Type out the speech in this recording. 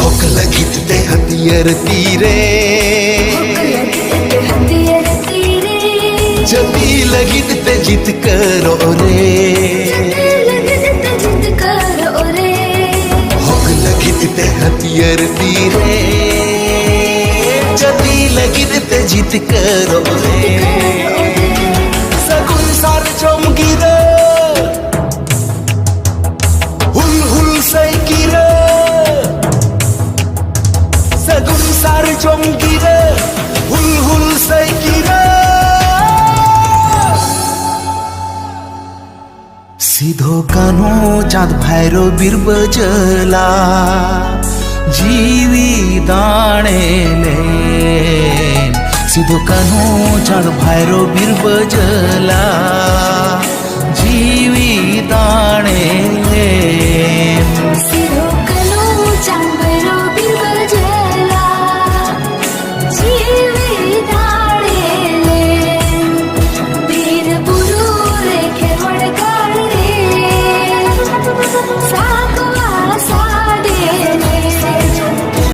होक लगित ते हथियार तीरे जती लगित ते जित करो रे होक लगित ते हथियार तीरे जती लगित ते जित करो रे सगुन सार चमकी रे हुल हुल सैकी रे सगुन सार चमकी रे हुल हुल सैकी रे सीधो कान्हो चाँद भाइरो बीर बजला जीवी दाणे ले सीधो कान्हो चाँद भाइरो बीर बजला जीवी दाणे ले